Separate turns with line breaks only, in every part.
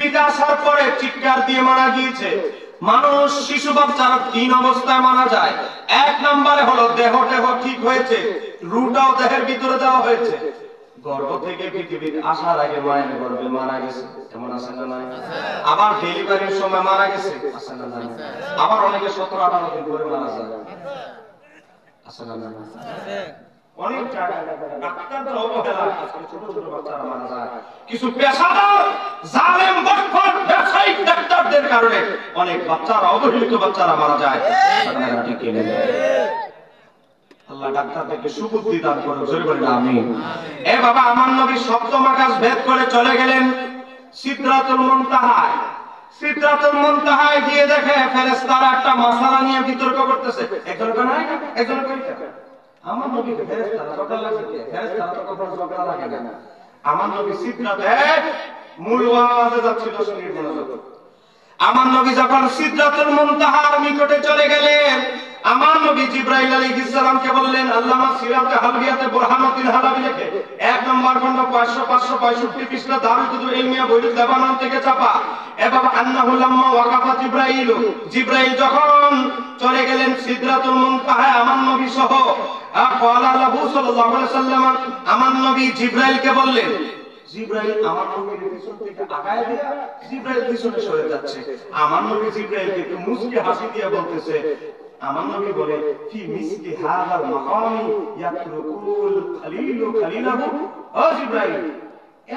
আসার পরে চিৎকার দিয়ে মারা গিয়েছে। মানুষ শিশু বাচ্চারা 3 অবস্থায় মারা যায়। 1 নম্বরে হলো দেহ ঠিক হয়েছে, রুটাও দেহের ভিতরে দেওয়া হয়েছে। গর্ভ থেকে পৃথিবীর আসার আগে মায়ের গর্ভে মারা গেছে, এমন আছে না নাই? আবার ডেলিভারির সময় মারা গেছে, আছে না নাই? আবার অনেকে 17-18 দিন পরে মারা যায়, আছে না নাই? অনেক জায়গায় ডাক্তারদের অবহেলা, আজকে ছোট ছোট বাচ্চারা মারা যায়। কিছু পেশাদার জালেম বদখোর ব্যবসায়িক ডাক্তারদের কারণে অনেক বাচ্চারা, অবহেলিত বাচ্চারা মারা যায়। আপনারা ঠিক কিনে আল্লাহ ডাক্তারদেরকে সুবুদ্ধি দান করুন, জোরে বলেন আমিন। এ বাবা, আমার নবী সপ্তম আকাশ ভেদ করে চলে গেলেন সিদরাতুল মুনতাহায়। সিদরাতুল মুনতাহায় গিয়ে দেখে ফেরেশতারা একটা মাসালা নিয়ে বিতর্ক করতেছে। একজন কয় না, একজন কয় না। আমার নবী ফেরেশতারা ঝগড়া লাগছে, ফেরেশতারা তো কখনো ঝগড়া লাগে না। আমার নবী সিদরাতে মূল ওয়াজে যাচ্ছে, 10 মিনিট মনোযোগ। আমার নবী যখন সিদরাতুল মুনতাহার নিকটে চলে গেলেন, আমার নবী জিবরাইল আলাইহিস সালামকে বললেন, আল্লামা সিরাতে হালবিয়াতে বুরহানুদ্দিন হালাবি লেখে 1 নম্বর খণ্ড 565 পৃষ্ঠা দারুল কুতুব ইলমিয়া বৈরুত লেবানন থেকে ছাপা। এবং আন্নাহু লাম্মা ওয়াকাফা জিবরাইল, জিবরাইল যখন চলে গেলেন সিদরাতুল মুনতাহায় আমার নবী সহ, ক্বালা লাহু সাল্লাল্লাহু আলাইহি সাল্লাম, আমার নবী জিবরাইলকে বললেন, জিবরাইল আমার নবীর পিছন থেকে আগায় দিয়া জিবরাইল পিছনে সরে যাচ্ছে। আমার নবী জিবরাইলকে একটু মুস্কি হাসি দিয়ে বলতেছে, আমার নবী বলে, ফি মিসলি হাযাল মাকামি ইয়াতরুকুল খালিলু খালিলাহু। ও জিবরাইল,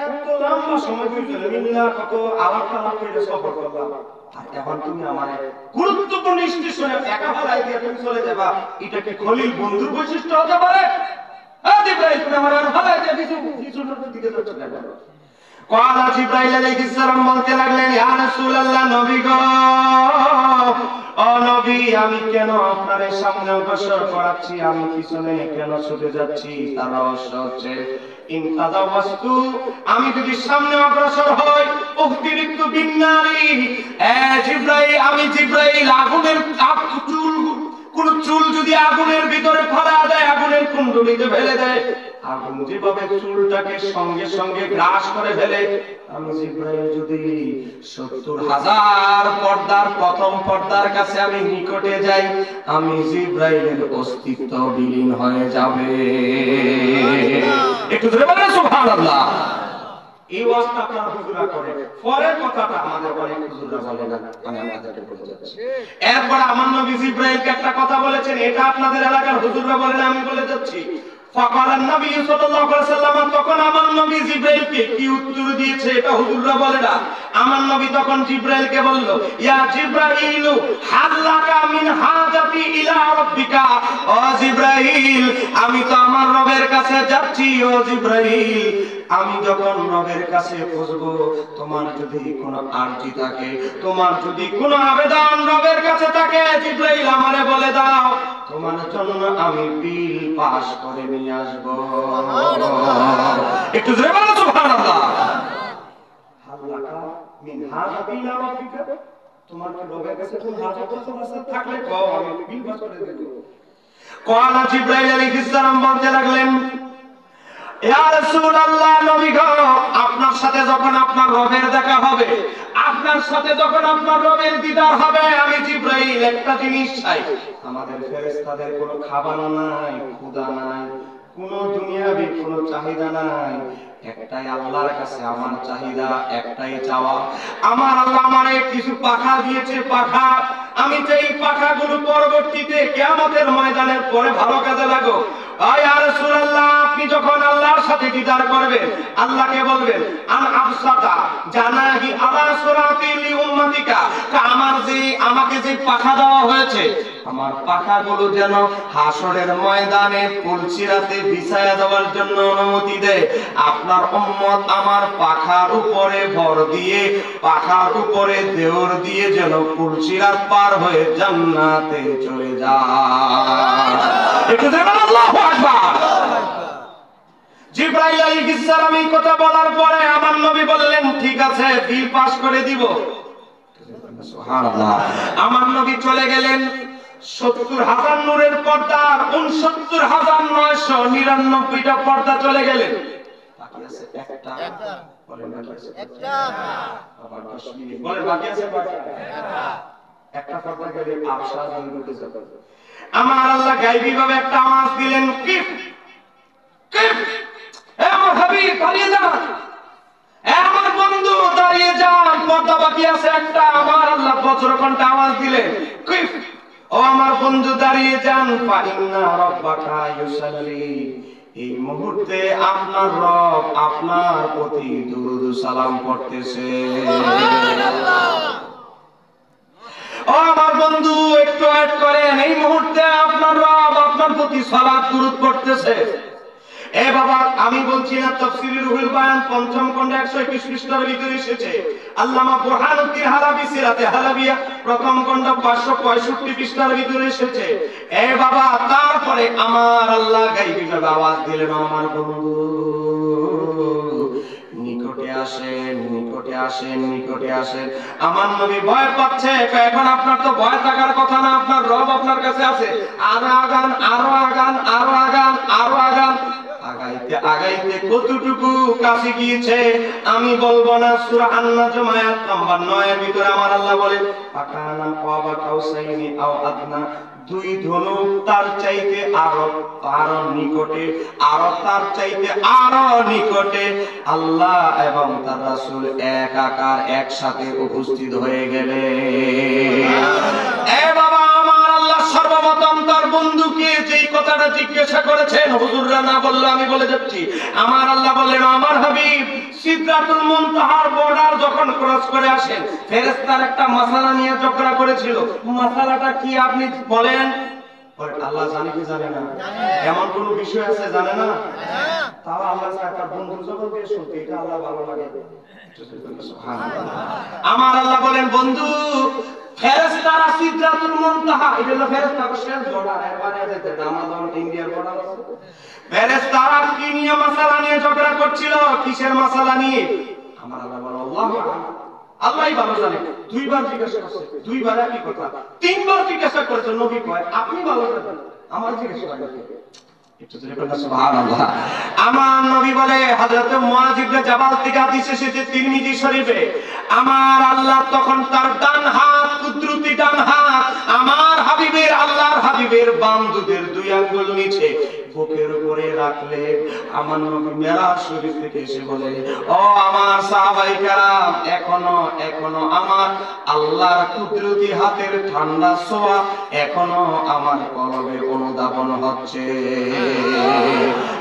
এত লম্বা সময় ধরে মিল্লা কত আলাপ করে সফর করলাম, আর এখন তুমি আমারে গুরুত্বপূর্ণ স্টেশনে একা ফেলাই দিয়ে তুমি চলে যাবা, এটা কি খলিল বন্ধুর বৈশিষ্ট্য হতে পারে? জিবরাইল, তুমি আমারে ফেলাই দিয়ে পিছনের দিকে যাচ্ছ কেন? ক্বালা জিবরাইল আলাইহিস সালাম বলতে লাগলেন, ইয়া রাসূলুল্লাহ, নবী গো, ও নবী, আমি কেন আপনার সামনে অগ্রসর করাচ্ছি, আমি পিছনে কেন ছুটে যাচ্ছি? তার রহস্য হচ্ছে, ইনতাজাওয়াস্তু, আমি যদি সামনে অগ্রসর হই, অতিরিক্ত বিন্নারি, জিবরাইল, আমি জিবরাইল আগুনের কোন চুল যদি আগুনের ভিতরে ফেলা দেয়, আগুনের কুণ্ডলিতে ফেলে দেয়, আগুন যেভাবে চুলটাকে সঙ্গে সঙ্গে গ্রাস করে ফেলে, আমি জিবরাইল যদি 70,000 পর্দার প্রথম পর্দার কাছে আমি নিকটে যাই, আমি জিবরাইলের অস্তিত্ব বিলীন হয়ে যাবে। একটু জোরে বলেন সুবহানাল্লাহ। এই ওয়াজটা আপনারা হুজুরা করে, পরের কথাটা আমাদের অনেক হুজুরা বলে না, আমি আপনাদেরকে বলে যাচ্ছি। এরপর আমার নবী জিবরাইলকে একটা কথা বলেছেন, এটা আপনাদের এলাকার হুজুররা বলে না, আমি বলে যাচ্ছি। ফাকালান নবী সাল্লাল্লাহু আলাইহি ওয়াসাল্লাম, তখন আমার নবী জিবরাইলকে কি উত্তর দিয়েছে এটা হুজুররা বলে না। আমার নবী তখন জিবরাইলকে বলল, ইয়া জিবরাইল, হাল্লাকা মিন হাজাতি ইলা রাব্বিকা। ও জিবরাইল, আমি তো আমার রবের কাছে যাচ্ছি। ও জিবরাইল, আমি যখন রবের কাছে খুঁজবো, তোমার যদি কোনো আরজি থাকে, তোমার যদি কোনো আবেদন রবের কাছে থাকে, জিবরাইল আমারে বলে দাও, তোমার জন্য আমি বিল পাস করে নিয়ে আসবো। একটু জোরে বলো সুবহানাল্লাহ। হাল্লাকা মিন হাজাতি ইলা রাব্বিকা, তোমার কি রবের কাছে কোনো হাজত থাকলে কও, আমি বিল পাস করে দেব। ক্বালা জিবরাইল আলাইহিস সালাম বলতে লাগলেন, ইয়া রাসূলুল্লাহ, নবী গো, আপনার সাথে যখন আপনার রবের দেখা হবে, আপনার সাথে যখন আপনার রবের দিদার হবে, আমি জিবরাইল একটা জিনিস চাই। আমাদের ফেরেশতাদের কোনো খাবার নাই, ক্ষুধা নাই, কোনো দুনিয়াবি কোনো চাহিদা নাই, একটাই আল্লাহর কাছে আমার চাহিদা, একটাই চাওয়া। আমার আল্লাহ আমারে কিছু পাখা দিয়েছে, পাখা, আমি চাই পাখাগুলো পরবর্তীতে কিয়ামতের ময়দানের পরে ভালো কাজে লাগো। ইয়া রাসূলুল্লাহ, আপনি যখন আল্লাহর সাথে দিদার করবেন, আল্লাহকে বলবেন, আন আবসাতা জানাহি আলা সুরাতি লি উম্মতিকা, আমাকে যে পাখা দেওয়া হয়েছে, আমার পাখাগুলো যেন হাসরের ময়দানে পুলসিরাতে বিছায়া দেওয়ার জন্য অনুমতি দেয়। আপনার উম্মত আমার পাখার উপরে ভর দিয়ে, পাখার উপরে দেওর দিয়ে যেন পুলসিরাত পার হয়ে জান্নাতে চলে যায়। একটু দেখবেন, আল্লাহু আকবার। জিবরাইল আলাইহিস সালাম এই কথা বলার পরে আমার নবী বললেন, ঠিক আছে, বিল পাস করে দিব। সুবহানাল্লাহ। আমার নবী চলে গেলেন 70,000 নূরের পর্দা, 69,999টা পর্দা চলে গেলেন। বাকি আছে একটা, বলেন বাকি আছে একটা। আবার 10 মিনিট বলে বাকি আছে কয়টা? একটা কথা গেলে আফসার নিতে যাবে। আমার আল্লাহ গায়বী ভাবে একটা আওয়াজ দিলেন, কিফ কিফ, এ আমার হাবিব দাঁড়িয়ে যান, এ আমার বন্ধু দাঁড়িয়ে যান, পর্দা বাকি আছে একটা। আমার আল্লাহ বজ্রকণ্ঠে আওয়াজ দিলেন, কিফ, ও আমার বন্ধু দাঁড়িয়ে যান, ফা ইন্না রাব্বাকা ইউসাল্লি, এই মুহূর্তে আপনার রব আপনার প্রতি দুরূদ সালাম পড়তেছে। সুবহানাল্লাহ। ও আমার বন্ধু একটু ওয়েট করেন, এই মুহূর্তে আপনার রব আপনার প্রতি সালাত দুরূদ পড়তেছে। এ বাবা, আমি বলছি না, তাফসীরে রুহুল বায়ান পঞ্চম খণ্ড 121 পৃষ্ঠার ভিতরে এসেছে। আল্লামা বুরহানুদ্দিন হালাবি সিরাতে হালাবিয়া প্রথম খণ্ড 565 পৃষ্ঠার ভিতরে এসেছে। এ বাবা, তারপরে আমার আল্লাহ গায়বী ভাবে আওয়াজ দিলেন, আমার বন্ধু নিকটে আসেন, নিকটে আসেন, নিকটে আসেন। আমার নবী ভয় পাচ্ছে, এখন আপনার তো ভয় থাকার কথা না, আপনার রব আপনার কাছে আছে। আরো আগান, আরো আগান, আরো আগান, আরো আগান। আগাইতে আগাইতে কতটুকু কাছে গিয়েছে আমি বলবো না। সূরা আন-নাজম আয়াত নাম্বার 9 এর ভিতরে আমার আল্লাহ বলে, ফাকানা কাবা কাউসাইনি আও আদনা, দুই ধনুক তার চাইতে আরো নিকটে, আরো তার চাইতে আরো নিকটে আল্লাহ এবং তার রাসূল এক আকার একসাথে উপস্থিত হয়ে গেলেন। এ বাবা, আমার আল্লাহ সর্বপ্রথম তার বন্ধুকে যেই কথাটা জিজ্ঞাসা করেছেন, হুজুররা না বললে আমি বলে যাচ্ছি। আমার আল্লাহ বললেন, আমার হাবিব সিদরাতুল মুনতাহার বর্ডার যখন ক্রস করে আসেন, ফেরেশতার একটা মাসালা নিয়ে ঝগড়া করেছিল। মাসালাটা কি আপনি বলেন? আল্লাহ জানে কি জানে না? এমন কোন বিষয় আছে জানে না? তাও আল্লাহ তার বন্ধু যখন পেশ করতে, এটা আল্লাহ ভালো লাগে। আমার আল্লাহ বলেন, বন্ধু ফেরেশতারা সিদরাতুল মুনতাহা, এটা হলো ফেরেশতাদের শেষ বর্ডার, এবারে যেতে আমাদের ইন্ডিয়ার বর্ডার আছে। ফেরেশতারা কি নিয়ে মাসালা নিয়ে ঝগড়া করছিল? কিসের মাসালা নিয়ে? আমার আল্লাহ বলে, আল্লাহু আল্লাহই ভালো জানে। দুইবার জিজ্ঞাসা করছে, দুইবার একই কথা। তিনবার জিজ্ঞাসা করেছে, নবী কয় আপনি ভালো জানেন, আমার জিজ্ঞাসা করেন। একটু জোরে বলুন সুবহানাল্লাহ। আমার নবী বলে, হযরত মুআয ইবনে জাবাল থেকে হাদিস এসেছে তিরমিজি শরীফে, আমার আল্লাহ তখন তার ডান হাত, কুদরতি ডান হাত আমার হাবিবের, আল্লাহর হাবিবের বাম দুধের দুই আঙ্গুল নিচে বুকের উপরে রাখলে আমার নবী মেরাজ শরীফ থেকে এসে বলে, ও আমার সাহাবায়ে কেরাম, এখনো আমার আল্লাহর কুদরতি হাতের ঠান্ডা ছোঁয়া এখনো আমার কলবে অনুধাবন হচ্ছে।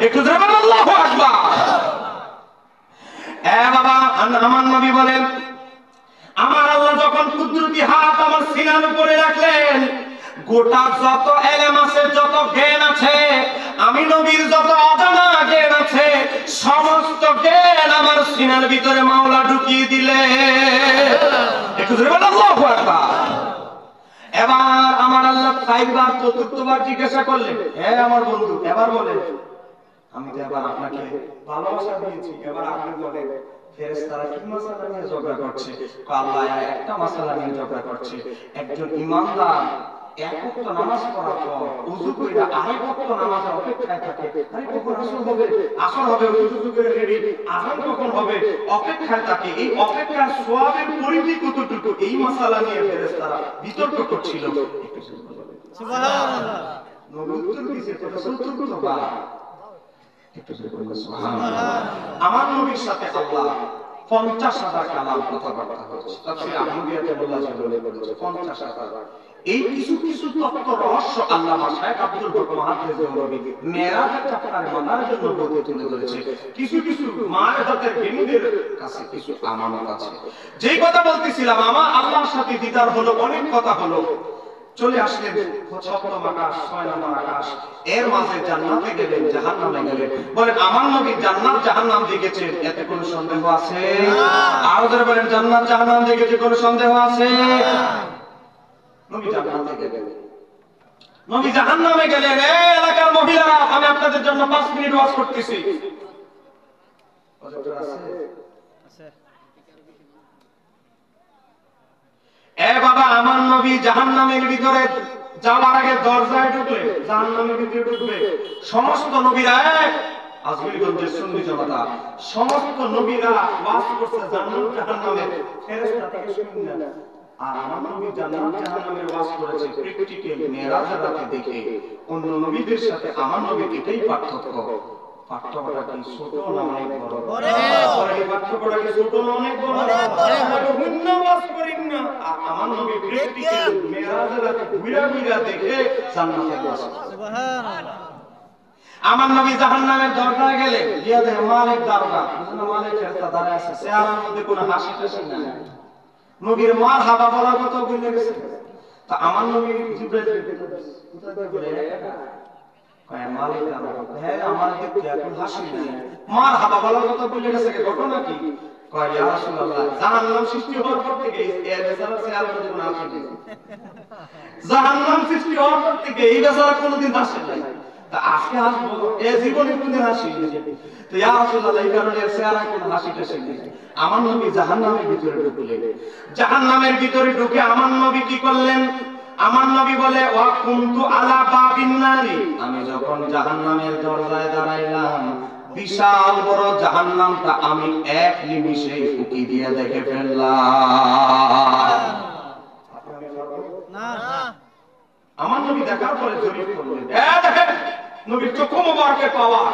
একটু জোরে বলুন আল্লাহু আকবার। এ বাবা, আমার নবী বলেন, আমার আল্লাহ যখন কুদরতি হাত আমার সিনার উপরে রাখলেন, গোটা যত ইলম আছে, যত জ্ঞান আছে, আমি নবীর যত অজানা জ্ঞান আছে, সমস্ত জ্ঞান আমার সিনার ভিতরে মাওলা ঢুকিয়ে দিলেন। একটু জোরে বলুন আল্লাহু আকবার। এবার আমার আল্লাহ চারবার, চতুর্থবার জিজ্ঞাসা করলেন, হে আমার বন্ধু, এবার বলেন, আমি তো এবার আপনাকে ভালোবাসা দিয়েছি, এবার আপনি বলেন ফেরেশতারা কি মাসালা নিয়ে ঝগড়া করছে? আল্লাহ একটা মাসালা নিয়ে ঝগড়া করছে। একজন ঈমানদার এক ওয়াক্ত নামাজ পড়ার পর ওযু করে আরেক ওয়াক্ত নামাজের অপেক্ষায় থাকে, আরে কখন আসর হবে, আসর হবে, ওযু করে রেডি, আযান কখন হবে, অপেক্ষায় থাকে। এই অপেক্ষার সওয়াবের পরিধি কতটুকু, এই মাসালা নিয়ে ফেরেশতারা বিতর্ক করছিল। সুবহানাল্লাহ। নবী উত্তর দিয়েছে, এটা চতুর্থবার। আমার নবীর সাথে আল্লাহ 50,000 কালাম কথাবার্তা করেছে। তাফসীর আহমদিয়াতে বলা হয়েছে 50,000। এই কিছু কিছু তত্ত্ব রহস্য আল্লামা শাইখ আব্দুল হক মুহাদ্দিস দেওবন্দি মেরাজের চ্যাপ্টারে মানার জন্য বলে তুলে ধরেছে। কিছু কিছু মায়ের জ্ঞানীদের কাছে কিছু আমানত আছে। যেই কথা বলতেছিলাম, আমার আল্লাহর সাথে দিদার হলো, অনেক কথা হলো, চলে আসলেন 7ম আকাশ, 6 নম্বর আকাশ, এর মাঝে জান্নাতে গেলেন, জাহান্নামে গেলেন। বলেন আমার নবী জান্নাত জাহান্নাম দেখেছেন, এতে কোনো সন্দেহ আছে? আরো ধরে বলেন, জান্নাত জাহান্নাম দেখেছে, কোনো সন্দেহ আছে? নবী জান্নাতে গেলেন, নবী জাহান্নামে গেলেন। এই এলাকার মহিলারা, আমি আপনাদের জন্য 5 মিনিট ওয়াজ করতেছি। এ বাবা, আমার নবী জাহান্নামের ভিতরে যাওয়ার আগে দরজায় ঢুকলে, জাহান্নামের ভিতরে ঢুকবে, সমস্ত নবীরা, আজমিরগঞ্জের সুন্নি জনতা, সমস্ত নবীরা ওয়াজ করছে জান্নাত জাহান্নামের ফেরেশতা থেকে শুনি না। আর আমার নবী জান্নাত জাহান্নামের ওয়াজ করেছে প্র্যাকটিক্যাল মেরাজের রাতে দেখে। অন্য নবীদের সাথে আমার নবীর এটাই পার্থক্য। পার্থক্যটা কি ছোট না অনেক বড়? বড়। পার্থক্যটা কি ছোট না অনেক বড়? বড়। ভিন্ন ওয়াজ করেন না। আমার নবী প্র্যাকটিক্যাল মেরাজের রাতে ঘুরা ঘুরা দেখে জান্নাতের ওয়াজ। সুবহানাল্লাহ। আমার নবী জাহান্নামের দরজায় গেলে গিয়া দেখে মালিক দারোগা, বুঝলেন মালিক ফেরেশতা দাঁড়ায় আছে, চেহারার মধ্যে কোনো হাসি টাসি নাই। নবীর মার হাবা বলার কথা বলে গেছে। তা আমার নবী জিবরাইল কোথায় বলে কয় মালিক দারোগা, হ্যাঁ আমার দেখতে এখন হাসি নাই, মার হাবা বলার কথা বলে গেছে, ঘটনা কি? কয় ইয়া রাসূলুল্লাহ, জাহান্নাম সৃষ্টি হওয়ার পর থেকে এই বেচারা চেহারার মধ্যে কোনো হাসি নেই। জাহান্নাম সৃষ্টি হওয়ার পর থেকে এই বেচারা কোনোদিন হাসে নাই। তা আজকে হাসবো, এই জীবনে কোনদিন হাসি নেই। তো ইয়া রাসূলুল্লাহ, এই কারণে চেহারায় কোনো হাসি টাসি নেই। আমার নবী জাহান্নামের ভিতরে ঢুকলেন। জাহান্নামের ভিতরে ঢুকে আমার নবী কি করলেন? আমার নবী বলে ওয়া কুনতু আলা বাবিন নারি, আমি যখন জাহান্নামের দরজায় দাঁড়াইলাম, বিশাল বড় জাহান্নামটা আমি এক নিমিষেই ফুঁকি দিয়ে দেখে ফেললাম। না আমার নবী দেখার পরে জরিপ করলেন, দেখেন নবীর চক্ষু মোবারকের পাওয়ার।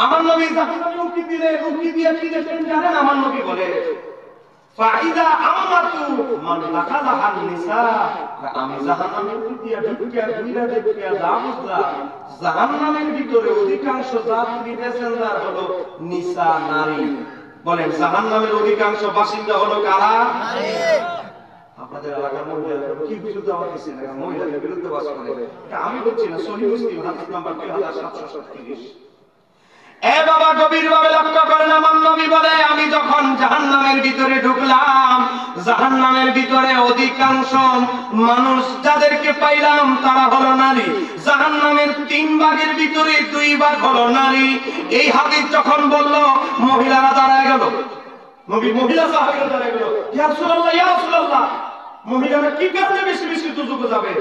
আমার নবী জাহান্নামে উকি দিয়ে কি দেখেন জানেন? আমার নবী বলে ফাইদা আমাতু মান দাখালাহান নিসা, আমি জাহান্নামে উকি দিয়ে ঢুকিয়া ঘুরে দেখিয়া যা বুঝলাম জাহান্নামের ভিতরে অধিকাংশ যাত্রী প্যাসেঞ্জার হলো নিসা, নারী। বলেন জাহান্নামের অধিকাংশ বাসিন্দা হলো কারা? নারী। আপনাদের এলাকার মহিলাদের কি বিরুদ্ধে আমার কিছু না, মহিলাদের বিরুদ্ধে বাস করে, আমি বলছি না, সহিহ মুসলিম হাদিস নাম্বার 2737। এ বাবা গভীরভাবে লক্ষ্য করেন, আমার নবী বলে আমি যখন জাহান্নামের ভিতরে ঢুকলাম, জাহান্নামের ভিতরে অধিকাংশ মানুষ যাদেরকে পাইলাম তারা হলো নারী। জাহান্নামের 3 ভাগের ভিতরে 2 ভাগ হলো নারী। এই হাদিস যখন বলল, মহিলারা দাঁড়ায় গেল, নবী মহিলা সাহাবীরা দাঁড়ায় গেল, ইয়া রাসূলুল্লাহ, ইয়া রাসূলুল্লাহ, মহিলারা কি কারণে বেশি বেশি দুজকে যাবে?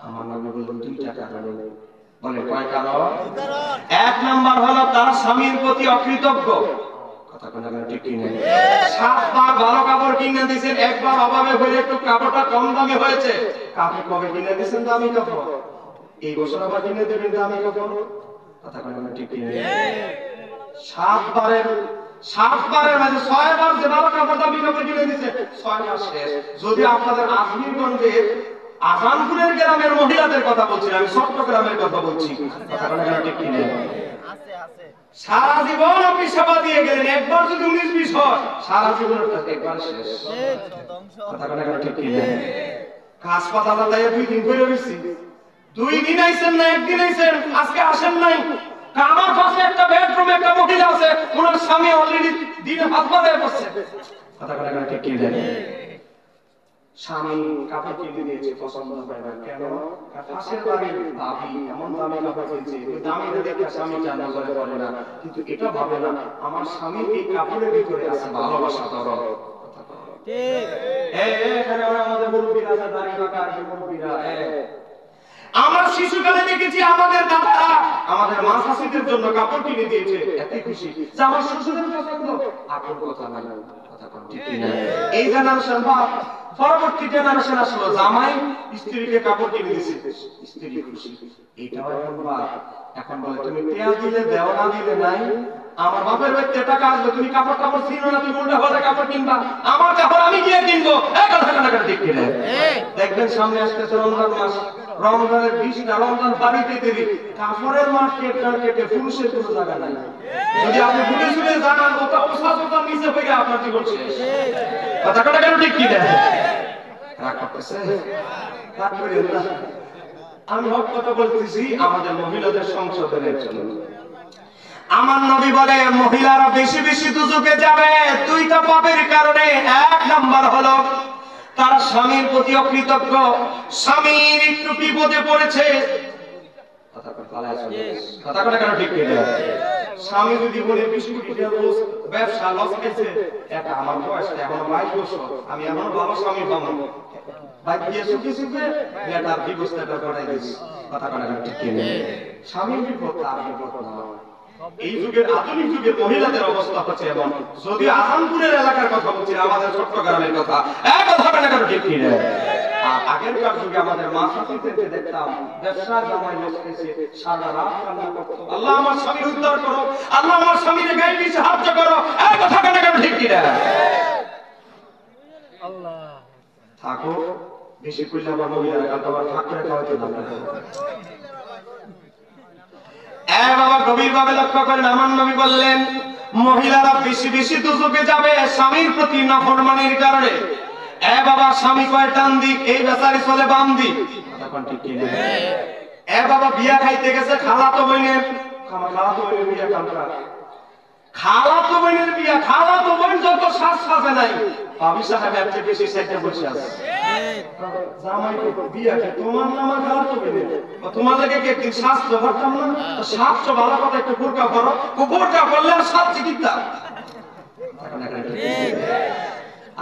আমার নবী বললেন 2টা কারণে। বলে কয় কারণ? 1 নাম্বার হলো তার স্বামীর প্রতি অকৃতজ্ঞ। কথা কোন ঠিক কি না? 7 বার ভালো কাপড় কিনে দিয়েছেন, একবার অভাবে হয়ে একটু কাপড়টা কম দামে হয়েছে, কাপড় কবে কিনে দিয়েছেন দামি কাপড়, এই বছর আবার কিনে দেবেন দামি কাপড়। কথা কোন ঠিক কি না? 7 বারের মাঝে 6 বার যে ভালো কাপড় দামি কাপড় কিনে দিয়েছে, 6 মাস শেষ। যদি আপনাদের আজমিরগঞ্জের আজানপুরের গ্রামের মহিলাদের কথা বলছি, আমি চট্টগ্রামের কথা বলছি, কথা বলা ঠিক কি না? সারা জীবন আপনি সেবা দিয়ে গেলেন, একবার যদি 19-20 হয় সারা জীবনটা একবার শেষ। কথা বলা ঠিক কি না? কাজ পাতা দাঁড়িয়ে 2 দিন করে রইছি, 2 দিন আইছেন না, 1 দিন আইছেন, আজকে আসেন নাই। আমার পাশে একটা বেডরুমে একটা মহিলা আছে, ওনার স্বামী অলরেডি দিনে 5 বার বসছে। কথা বলা ঠিক কি না? স্বামী কাপড় কিনে দিয়েছে, পছন্দ হয় না, কেন? পাশের বাড়ির ভাবি এমন দামি কাপড় কিনছে, দামি দেখে স্বামী চান্দা করে বলে না, কিন্তু এটা ভাবে না আমার স্বামীর এই কাপড়ের ভিতরে আছে ভালোবাসা। তরল ঠিক। এখানে আমাদের মুরব্বীরা আছে, দাঁড়িয়ে রাখা আছে মুরব্বীরা। আমরা শিশুকালে দেখেছি আমাদের দাদারা আমাদের মা শাশুড়িদের জন্য কাপড় কিনে দিয়েছে, এত খুশি যে আমার শ্বশুরের পছন্দ, আপন কথা নাই। কথা কোন ঠিক না? এই জেনারেশন বা পরবর্তী জেনারেশন আসলো, জামাই স্ত্রীকে কাপড় কিনে দিয়েছে, স্ত্রী খুশি। এইটাও এখন বলে তুমি টেয়া দিলে দেও, না দিলে নাই। আমার বাপের বাড়িতে টাকা আসবে, তুমি কাপড় কাপড় ছিনো না, তুমি উল্টা হলে কাপড় কিনবা, আমার কাপড় আমি গিয়ে কিনবো। ঠিক কিনা? দেখবেন সামনে আসতেছে রমজান মাস, রমজানের 20টা রমজান বাড়িতে দেরি, কাপড়ের মাস কেটে পুরুষের কোনো জায়গা নাই। যদি আপনি ঘুরে ঘুরে যান, ওটা ওসাজোটার নিচে হয়ে আপনার জীবন শেষ। কথা কেন ঠিক কি দেয়? রাগ করতেছে? রাগ করেন না, আমি হক কথা বলতেছি আমাদের মহিলাদের সংশোধনের জন্য। আমার নবী বলে মহিলারা বেশি বেশি দুজকে যাবে 2টা পাপের কারণে। 1 নাম্বার হলো তার স্বামীর প্রতি অকৃতজ্ঞ, স্বামীর একটু বিপদে পড়েছে, কথা কেন ঠিক কি দেয়? স্বামী যদি বলে 20 কোটি টাকা ব্যবসা লস খেয়েছে, এটা আমার বয়স এখন 22 বছর, আমি এমন ভালো স্বামী পাবো, ভাই দিয়ে সুখে সুখে লেটার ব্যবস্থাটা করাই দিয়েছি। কথা কেন ঠিক কি দেয়? স্বামীর বিপদ তার বিপদ না, এই যুগের আধুনিক যুগের মহিলাদের অবস্থা হচ্ছে এমন। যদিও আসানপুরের এলাকার কথা বলছি, আমাদের চট্টগ্রামের কথা, এক কথা কেন কেন ঠিক কি আর আগেরকার যুগে আমাদের মা শাশুড়িদেরকে দেখতাম ব্যবসা জামাই বসতেছে, সারা রাত কান্না করতো, আল্লাহ আমার স্বামীর উদ্ধার করো, আল্লাহ আমার স্বামীর গায়ে দিয়ে সাহায্য করো, এক কথা কেন কেন ঠিক কি আল্লাহ থাকো। বেশি কইলে আবার মহিলারা কালকে আবার ফাঁক করে খাওয়াইতে না। বাবা গভীর ভাবে লক্ষ্য করেন, আমার নবী বললেন মহিলারা বেশি বেশি দুজকে যাবে স্বামীর প্রতি নাফরমানির কারণে। বাবা স্বামী কয় ডান দিক, এই বেচারি চলে বাম দিক। বাবা বিয়া খাইতে গেছে খালাতো বোনের, খালাতো বোনের বিয়া, খালাতো বোনের বিয়া, খালাতো বোন যত সাজ সাজে নাই, ভাবি সাহেব এর চেয়ে বেশি সাইজে বসে আছে। জামাইকে বিয়া কে তোমার নাম খালাতো বোনের, তোমার লাগে কি একদিন শাস্ত্র ভাবতাম না? তো শাস্ত্র ভালো কথা, একটু বোরকা করো, বোরকা করলে আর সাজ চিকিৎসা।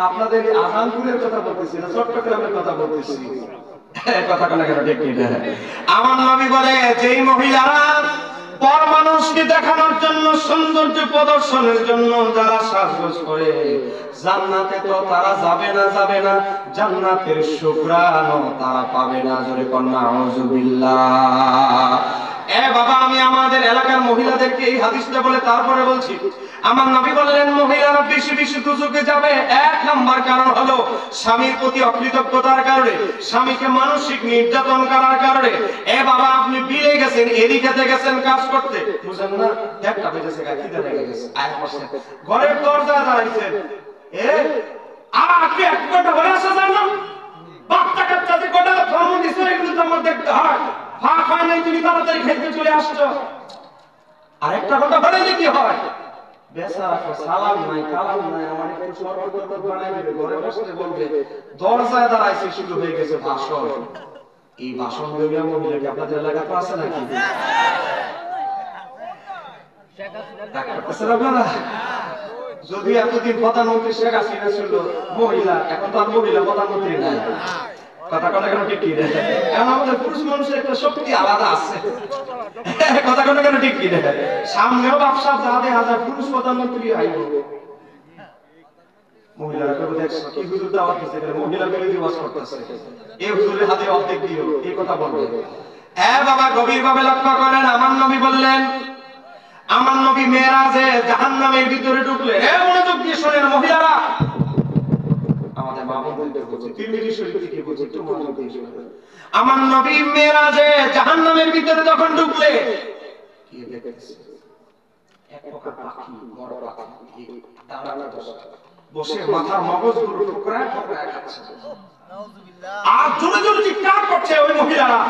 আপনাদের আজানপুরের কথা বলতেছি না, চট্টগ্রামের কথা বলতেছি, কথা কেন কেন ঠিক না। আমার নবী বলে যেই মহিলারা পর মানুষকে দেখানোর জন্য, সৌন্দর্য প্রদর্শনের জন্য যারা সাজগোজ করে, জান্নাতে তো তারা যাবে না, যাবে না, জান্নাতের শুকরানো তারা পাবে না। জোরে কন্যা আউযুবিল্লাহ। বাবা আমি আমাদের এলাকার মহিলাদেরকে এই হাদিসটা বলে তারপরে বলছি, আমার নবী বললেন মহিলারা বেশি বেশি দুজকে যাবে। এক নাম্বার কারণ হলো স্বামীর প্রতি অকৃতজ্ঞতার কারণে, স্বামীকে মানসিক নির্যাতন করার কারণে। বাবা আপনি বিলে গেছেন, এদিকে গেছেন কাজ করতে, বুঝেন না, একটা বেজেছে খিদে লেগে গেছে, ঘরের দরজা দাঁড়াইছেন, আর আপনি এক ঘন্টা ঘরে আসা যান না, বাচ্চা কাচ্চা যে কটা ধর্ম দিচ্ছে এগুলো তো আমার দেখতে হয়, ফাঁক হয় নাই, তুমি তাড়াতাড়ি খেতে চলে আসছো, আর একটা ঘন্টা ঘরে যেতে হয়। বেচারা সালাম নাই, কালাম নাই, আমার একটু শরবত বানাই দিবে, ঘরে বসতে বলবে, দরজায় দাঁড়াইছে, শুরু হয়ে গেছে ভাষণ। এই ভাষণ দেওয়া মহিলাকে আপনাদের এলাকাতে আছে নাকি? যদি এতদিন প্রধানমন্ত্রী শেখ হাসিনা ছিল মহিলা, এখন তো আর মহিলা প্রধানমন্ত্রী নাই। কথা কথা কেন ঠিক কি না? কারণ আমাদের পুরুষ মানুষের একটা শক্তি আলাদা আছে। কথা কথা কেন ঠিক কি না? সামনেও ব্যবসা যাবে হাজার পুরুষ প্রধানমন্ত্রী আইব, মহিলারা কেউ দেখছো কি হুজুর দাওয়াত দিতে গেলে মহিলা বিরোধী ওয়াজ করতেছে, এই হুজুরের হাতে অর্ধেক দিও, এই কথা বলবে। বাবা গভীর ভাবে লক্ষ্য করেন, আমার নবী বললেন, আমার নবী মেরাজে জাহান্নামের ভিতরে ঢুকলেন। মনোযোগ দিয়ে শোনেন মহিলারা, আমাদের মা বোনদের বলছে, তিরমিজি শরীফ থেকে বলছে, একটু মনোযোগ দিয়ে শুনুন। আমার নবী মেরাজে জাহান্নামের ভিতরে যখন ঢুকলে কি দেখতেছে? এক প্রকার পাখি, বড় পাখি, দাঁড়ানো বসে মাথার মগজগুলো ঠুকরায় ঠুকরায় খাচ্ছে, আর জোরে জোরে চিৎকার করছে ওই মহিলারা।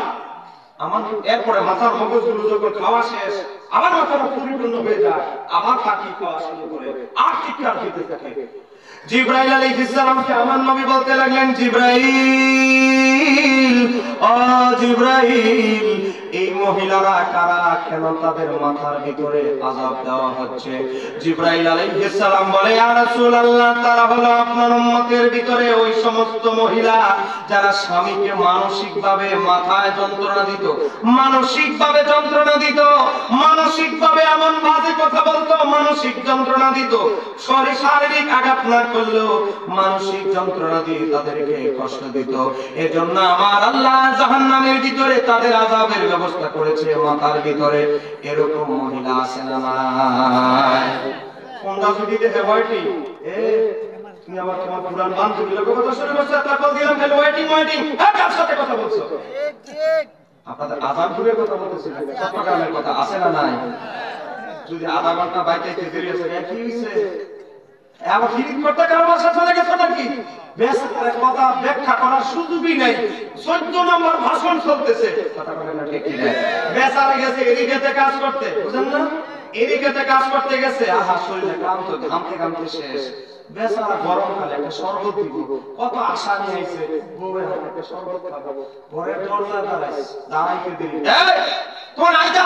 আমার এরপরে মাথার মগজগুলো যখন খাওয়া শেষ, আবার মাথাটা পরিপূর্ণ হয়ে যায়, আবার পাখি খাওয়া শুরু করে, আর চিৎকার দিতে থাকে। জিবরাইল আলাইহিস সালামকে আমার নবী বলতে লাগলেন, জিবরাইল, ও জিবরাইল, এই মহিলারা কারা, কেন তাদের মাথার ভিতরে আযাব দেওয়া হচ্ছে? জিবরাইল আলাইহিস সালাম বলে, ইয়া রাসূলুল্লাহ, তারা হলো আপনার উম্মতের ভিতরে ওই সমস্ত মহিলা যারা স্বামীকে মানসিকভাবে মাথায় যন্ত্রণা দিত, মানসিকভাবে যন্ত্রণা দিত, মানসিকভাবে এমন বাজে কথা বলতো, মানসিক যন্ত্রণা দিত, শারীরিক আঘাত না করলেও মানসিক যন্ত্রণা দিয়ে তাদেরকে কষ্ট দিত। এজন্য আমার আল্লাহ জাহান্নামের ভিতরে তাদের আযাবের ব্যবস্থা করেছে মাথার ভিতরে। এরকম মহিলা আছে না নাই? কোনটা যদি দেখে হয়টি তুমি আবার তোমার পুরান বান্ধবীর লোকের কথা শুনে বসে তারপর দিলাম খালি ওয়েটিং ওয়েটিং, কার সাথে কথা বলছো? আপনাদের আজানপুরের কথা বলতেছিলেন, চট্টগ্রামের কথা আছে না নাই? যদি আধা ঘন্টা বাইতে দেরি আছে, কি হইছে? আবার ফিরিত করতে কারো বাসা চলে গেছে নাকি? বেচারার কথা ব্যাখ্যা করার সুযোগই নাই, 14 নম্বর ভাষণ চলতেছে। কথা বলেন না ঠিক কি না? বেচারা গেছে এদিকেতে কাজ করতে, বুঝেন না, এদিকেতে কাজ করতে গেছে, আহা শরীরে ক্লান্ত, ঘামতে ঘামতে শেষ। বেচারা গরমকালে একটা শরবত দিব, কত আশা নিয়ে আইছে, বউয়ের হাতে একটা শরবত খাবো, ঘরের দরজা দাঁড়াইতে দেরি, তোমার আইতা